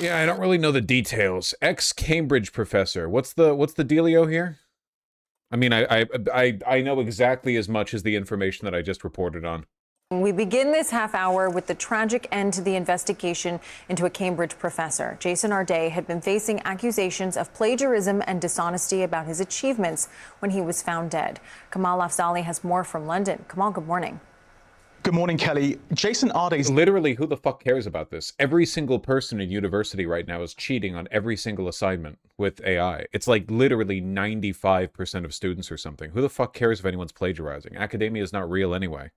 Yeah, I don't really know the details. Ex-Cambridge professor. What's the dealio here? I mean, I know exactly as much as the information that I just reported on. We begin this half hour with the tragic end to the investigation into a Cambridge professor. Jason Arday had been facing accusations of plagiarism and dishonesty about his achievements when he was found dead. Kamal Afzali has more from London. Kamal, good morning. Good morning, Kelly. Jason Arday's... Literally, who the fuck cares about this? Every single person in university right now is cheating on every single assignment with AI. It's like literally 95% of students or something. Who the fuck cares if anyone's plagiarizing? Academia is not real anyway.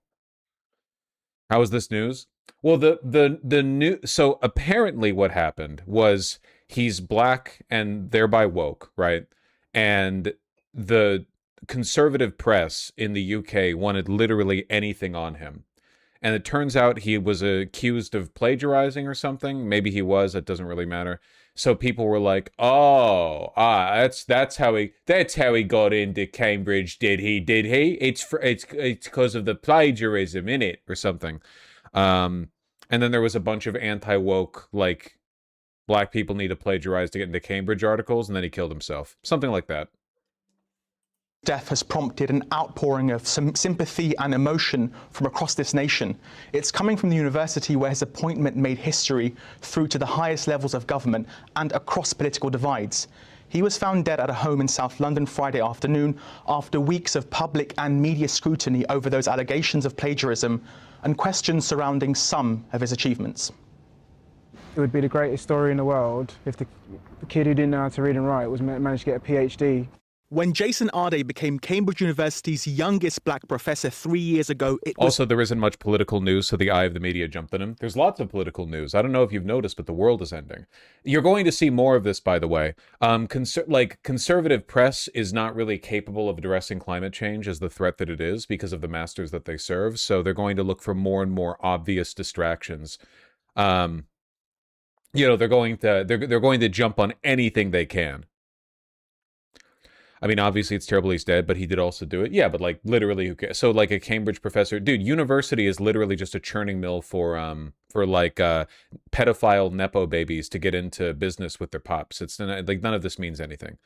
How is this news? Well, the new... So apparently what happened was he's black and thereby woke, right? And the conservative press in the UK wanted literally anything on him. And it turns out he was accused of plagiarizing or something. Maybe he was. It doesn't really matter. So people were like, "Oh, that's how he got into Cambridge. Did he? It's because of the plagiarism, innit, or something." And then there was a bunch of anti-woke, like, black people need to plagiarize to get into Cambridge articles, and then he killed himself. Something like that. Death has prompted an outpouring of some sympathy and emotion from across this nation. It's coming from the university where his appointment made history through to the highest levels of government and across political divides. He was found dead at a home in South London Friday afternoon after weeks of public and media scrutiny over those allegations of plagiarism and questions surrounding some of his achievements. It would be the greatest story in the world if the kid who didn't know how to read and write managed to get a PhD. When Jason Arday became Cambridge University's youngest black professor 3 years ago, it was... Also, there isn't much political news, so the eye of the media jumped on him. There's lots of political news. I don't know if you've noticed, but the world is ending. You're going to see more of this, by the way. Conservative press is not really capable of addressing climate change as the threat that it is because of the masters that they serve, so they're going to look for more and more obvious distractions. You know, they're going to jump on anything they can. I mean, obviously it's terrible he's dead, but he did also do it. Yeah, but like literally, who cares? So like a Cambridge professor, dude, university is literally just a churning mill for pedophile nepo babies to get into business with their pops. It's like none of this means anything.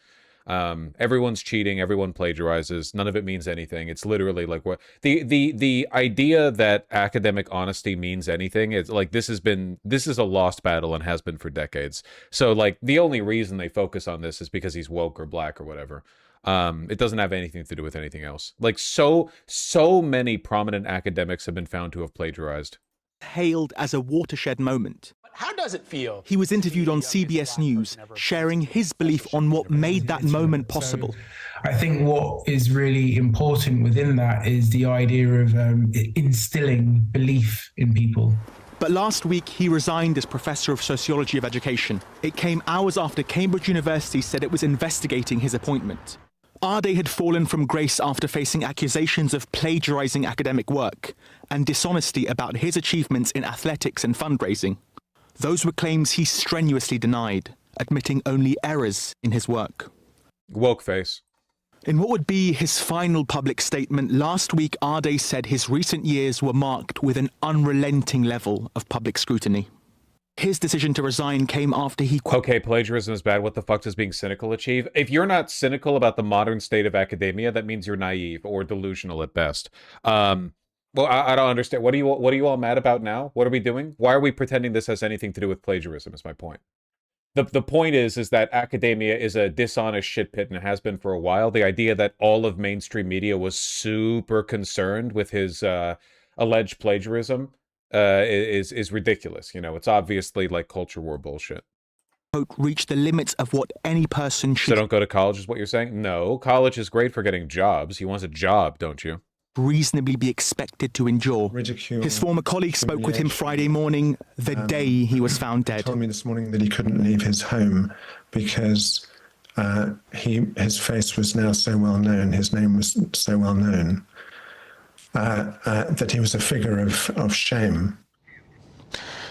Everyone's cheating, everyone plagiarizes, none of it means anything. It's literally like what the idea that academic honesty means anything is like this is a lost battle and has been for decades. So like the only reason they focus on this is because he's woke or black or whatever. It doesn't have anything to do with anything else. Like so many prominent academics have been found to have plagiarized. Hailed as a watershed moment. How does it feel? He was interviewed on CBS News, sharing his belief on what made that moment possible. I think what is really important within that is the idea of instilling belief in people. But last week, he resigned as Professor of Sociology of Education. It came hours after Cambridge University said it was investigating his appointment. Arday had fallen from grace after facing accusations of plagiarizing academic work and dishonesty about his achievements in athletics and fundraising. Those were claims he strenuously denied, admitting only errors in his work. Woke face. In what would be his final public statement last week, Arday said his recent years were marked with an unrelenting level of public scrutiny. His decision to resign came after he... Okay, plagiarism is bad. What the fuck does being cynical achieve? If you're not cynical about the modern state of academia, that means you're naive or delusional at best. Well, I don't understand. What are you all mad about now? What are we doing? Why are we pretending this has anything to do with plagiarism is my point. The point is that academia is a dishonest shit pit and it has been for a while. The idea that all of mainstream media was super concerned with his alleged plagiarism is ridiculous. You know, it's obviously like culture war bullshit. Reach the limits of what any person should... So don't go to college is what you're saying? No, college is great for getting jobs. He wants a job, don't you? Reasonably be expected to endure. Ridicule. His former colleague spoke with him Friday morning, the day he was found dead. He told me this morning that he couldn't leave his home because his face was now so well known, his name was so well known, that he was a figure of shame.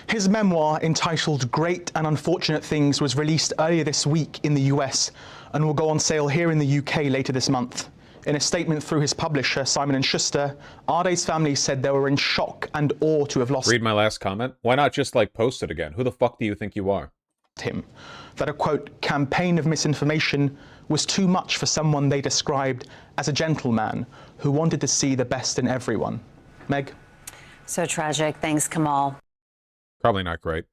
His memoir, entitled Great and Unfortunate Things, was released earlier this week in the US and will go on sale here in the UK later this month. In a statement through his publisher, Simon & Schuster, Arday's family said they were in shock and awe to have lost... Read my last comment? Why not just, like, post it again? Who the fuck do you think you are? him that a, quote, campaign of misinformation was too much for someone they described as a gentleman who wanted to see the best in everyone. Meg? So tragic. Thanks, Kamal. Probably not great.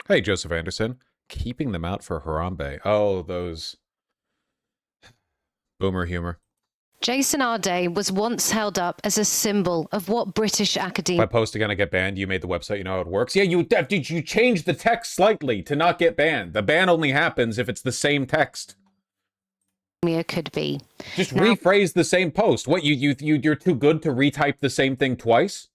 Hey, Joseph Anderson. Keeping them out for Harambe. Oh, those boomer humor. Jason Arday was once held up as a symbol of what British academia... By posting gonna get banned, you made the website, you know how it works? Yeah, you changed the text slightly to not get banned. The ban only happens if it's the same text. could be. Just rephrase the same post. What, you're too good to retype the same thing twice?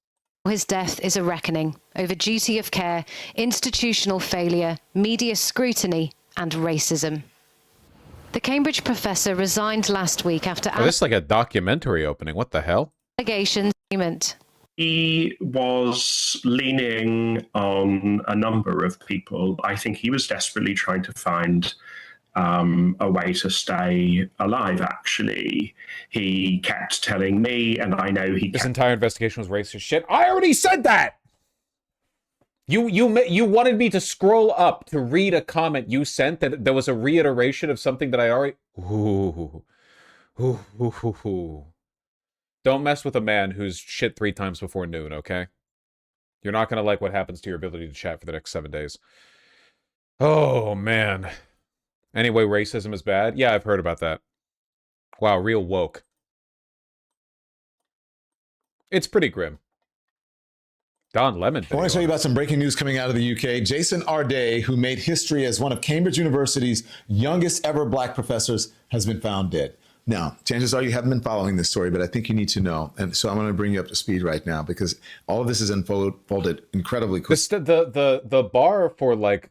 His death is a reckoning over duty of care, institutional failure, media scrutiny, and racism. The Cambridge professor resigned last week after... Oh, this is like a documentary opening. What the hell? Allegations. He was leaning on a number of people. I think he was desperately trying to find a way to stay alive, actually. He kept telling me, and I know he... This entire investigation was racist shit. I already said that! You wanted me to scroll up to read a comment you sent that there was a reiteration of something that I already... Don't mess with a man who's shit 3 times before noon, okay? You're not gonna like what happens to your ability to chat for the next 7 days. Oh, man. Anyway, racism is bad? Yeah, I've heard about that. Wow, real woke. It's pretty grim. Don Lemon. I want to tell you about some breaking news coming out of the UK. Jason Arday, who made history as one of Cambridge University's youngest ever black professors, has been found dead. Now, chances are you haven't been following this story, but I think you need to know. And so I'm going to bring you up to speed right now because all of this is unfolded incredibly quickly. The bar for, like,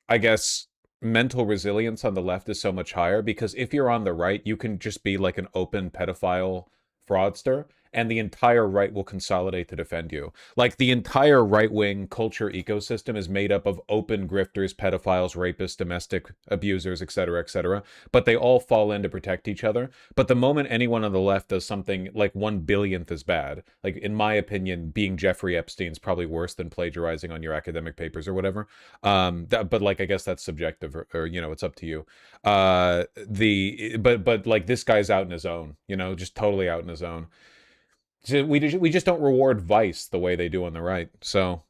I guess, mental resilience on the left is so much higher because if you're on the right, you can just be like an open pedophile fraudster and the entire right will consolidate to defend you. Like, the entire right-wing culture ecosystem is made up of open grifters, pedophiles, rapists, domestic abusers, etc., etc. But they all fall in to protect each other. But the moment anyone on the left does something like 1/1000th as bad, like, in my opinion, being Jeffrey Epstein's probably worse than plagiarizing on your academic papers or whatever. But like, I guess that's subjective, or you know, it's up to you. But like, this guy's out in his own, you know, just totally out in his own. So we just don't reward vice the way they do on the right. So,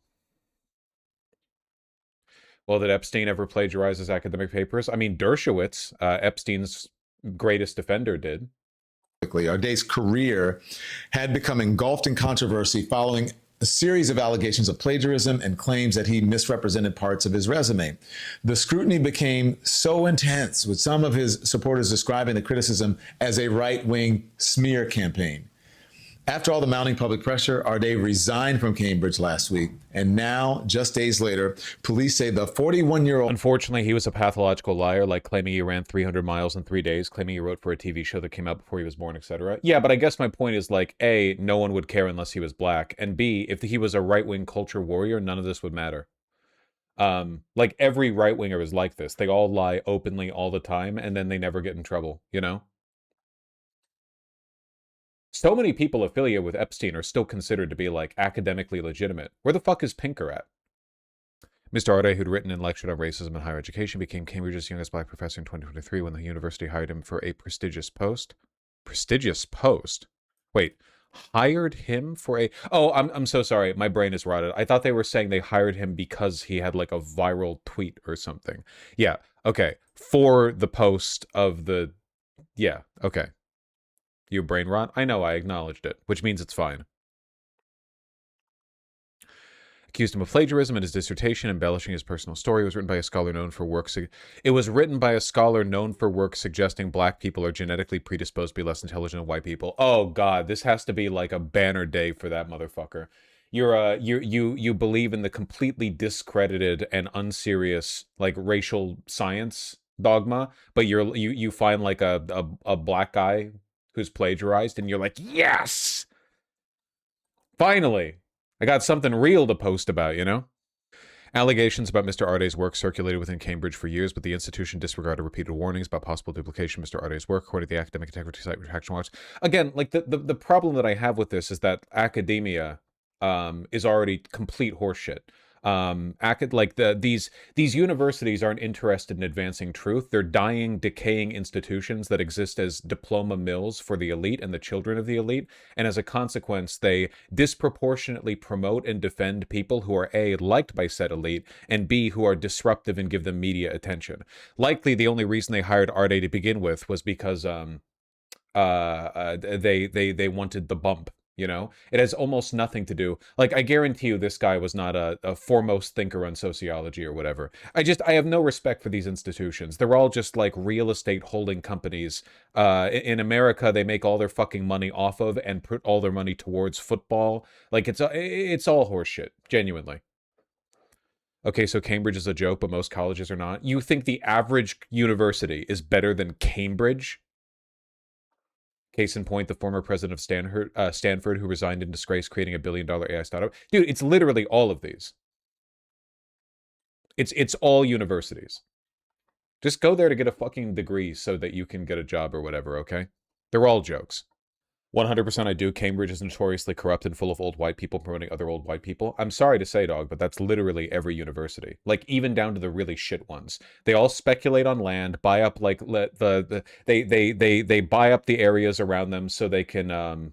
well, did Epstein ever plagiarize his academic papers? I mean, Dershowitz, Epstein's greatest defender, did. Arday's career had become engulfed in controversy following a series of allegations of plagiarism and claims that he misrepresented parts of his resume. The scrutiny became so intense, with some of his supporters describing the criticism as a right-wing smear campaign. After all the mounting public pressure, Arday resigned from Cambridge last week. And now, just days later, police say the 41-year-old... Unfortunately, he was a pathological liar, like claiming he ran 300 miles in 3 days, claiming he wrote for a TV show that came out before he was born, etc. Yeah, but I guess my point is, like, A, no one would care unless he was black. And B, if he was a right-wing culture warrior, none of this would matter. Like, every right-winger is like this. They all lie openly all the time, and then they never get in trouble, you know? So many people affiliated with Epstein are still considered to be, like, academically legitimate. Where the fuck is Pinker at? Mr. Arday, who'd written and lectured on racism in higher education, became Cambridge's youngest black professor in 2023 when the university hired him for a prestigious post. Prestigious post? Wait, hired him for a... Oh, I'm so sorry. My brain is rotted. I thought they were saying they hired him because he had, like, a viral tweet or something. Yeah, okay. For the post of the... Yeah, okay. You brain rot? I know, I acknowledged it, which means it's fine. Accused him of plagiarism in his dissertation, embellishing his personal story. It was written by a scholar known for work... It was written by a scholar known for work suggesting black people are genetically predisposed to be less intelligent than white people. Oh, God, this has to be like a banner day for that motherfucker. You believe in the completely discredited and unserious, like, racial science dogma, but you find, like, a black guy who's plagiarized, and you're like, yes! Finally! I got something real to post about, you know? Allegations about Mr. Arday's work circulated within Cambridge for years, but the institution disregarded repeated warnings about possible duplication of Mr. Arday's work, according to the Academic Integrity Site Protection Watch. Again, like, the problem that I have with this is that academia is already complete horseshit. These universities aren't interested in advancing truth. They're dying, decaying institutions that exist as diploma mills for the elite and the children of the elite. And as a consequence, they disproportionately promote and defend people who are A, liked by said elite, and B, who are disruptive and give them media attention. Likely the only reason they hired Arday to begin with was because they wanted the bump. You know, it has almost nothing to do. Like, I guarantee you this guy was not a foremost thinker on sociology or whatever. I have no respect for these institutions. They're all just like real estate holding companies. In America, they make all their fucking money off of and put all their money towards football. Like, it's all horseshit, genuinely. Okay, so Cambridge is a joke, but most colleges are not. You think the average university is better than Cambridge? Case in point, the former president of Stanford, who resigned in disgrace, creating a $1 billion AI startup. Dude, it's literally all of these. It's all universities. Just go there to get a fucking degree so that you can get a job or whatever, okay? They're all jokes. 100% I do. Cambridge is notoriously corrupt and full of old white people promoting other old white people. I'm sorry to say, dog, but that's literally every university. Like, even down to the really shit ones. They all speculate on land, buy up like they buy up the areas around them so they can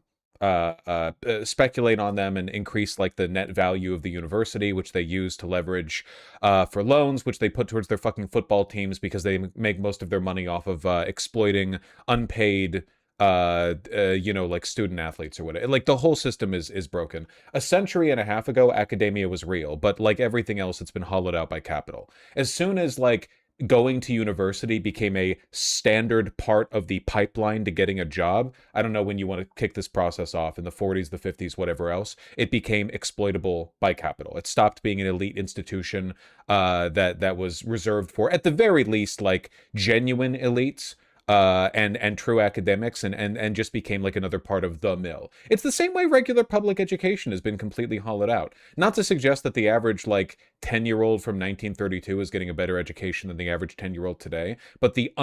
speculate on them and increase like the net value of the university, which they use to leverage for loans, which they put towards their fucking football teams because they make most of their money off of exploiting unpaid like student athletes or whatever. Like, the whole system is broken. A century and a half ago, academia was real, but like everything else, it's been hollowed out by capital. As soon as like going to university became a standard part of the pipeline to getting a job, I don't know when you want to kick this process off, in the 40s, the 50s, whatever else, it became exploitable by capital. It stopped being an elite institution that was reserved for, at the very least, like genuine elites. And true academics, and just became like another part of the mill. It's the same way regular public education has been completely hollowed out. Not to suggest that the average like 10-year-old from 1932 is getting a better education than the average 10-year-old today, but the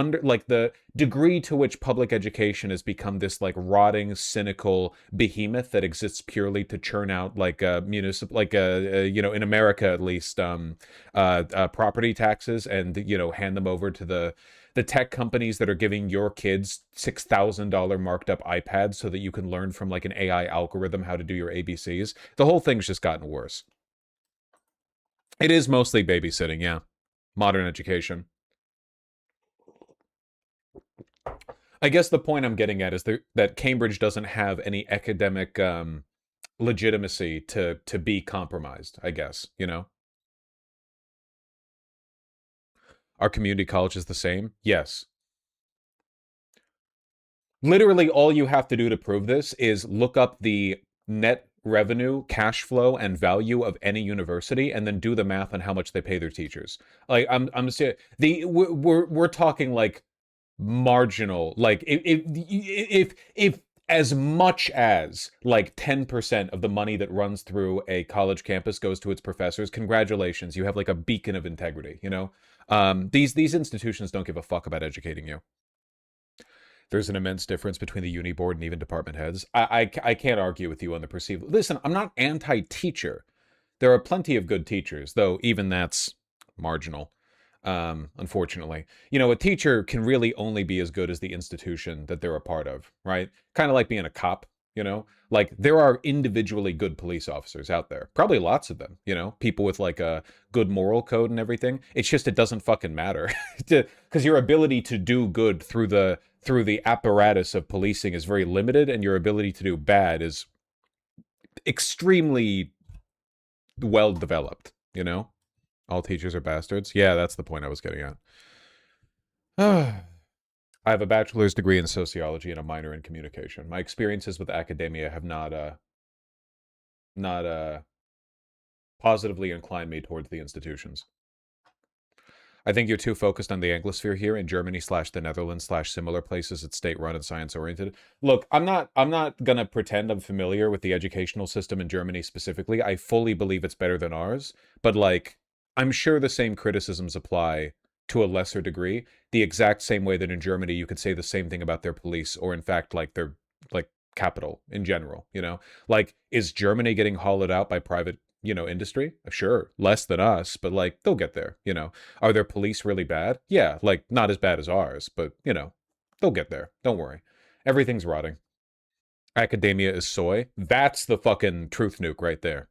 degree to which public education has become this like rotting, cynical behemoth that exists purely to churn out like municipal, like in America at least, property taxes, and hand them over to the tech companies that are giving your kids $6,000 marked up iPads so that you can learn from like an AI algorithm how to do your ABCs. The whole thing's just gotten worse. It is mostly babysitting, yeah. Modern education. I guess the point I'm getting at is that Cambridge doesn't have any academic legitimacy to be compromised, I guess, Our community college is the same? Yes. Literally all you have to do to prove this is look up the net revenue, cash flow, and value of any university, and then do the math on how much they pay their teachers. Like, I'm serious. We're talking like marginal. Like, if as much as like 10% of the money that runs through a college campus goes to its professors, congratulations, you have like a beacon of integrity, These institutions don't give a fuck about educating you. There's an immense difference between the uni board and even department heads. I can't argue with you on the perceived. Listen, I'm not anti-teacher. There are plenty of good teachers, though even that's marginal, unfortunately. A teacher can really only be as good as the institution that they're a part of, right? Kind of like being a cop. Like, there are individually good police officers out there, probably lots of them, people with like a good moral code and everything. It's just, it doesn't fucking matter because your ability to do good through the apparatus of policing is very limited, and your ability to do bad is extremely well developed. All teachers are bastards. Yeah, that's the point I was getting at. I have a bachelor's degree in sociology and a minor in communication. My experiences with academia have not positively inclined me towards the institutions. I think you're too focused on the Anglosphere here. In Germany / the Netherlands / similar places, it's state-run and science-oriented. Look, I'm not gonna pretend I'm familiar with the educational system in Germany specifically. I fully believe it's better than ours, but like, I'm sure the same criticisms apply to a lesser degree, the exact same way that in Germany you could say the same thing about their police, or in fact like their like capital in general. Like, is Germany getting hollowed out by private industry? Sure, less than us, but like they'll get there, Are their police really bad? Yeah, like not as bad as ours, but they'll get there. Don't worry. Everything's rotting. Academia is soy. That's the fucking truth nuke right there.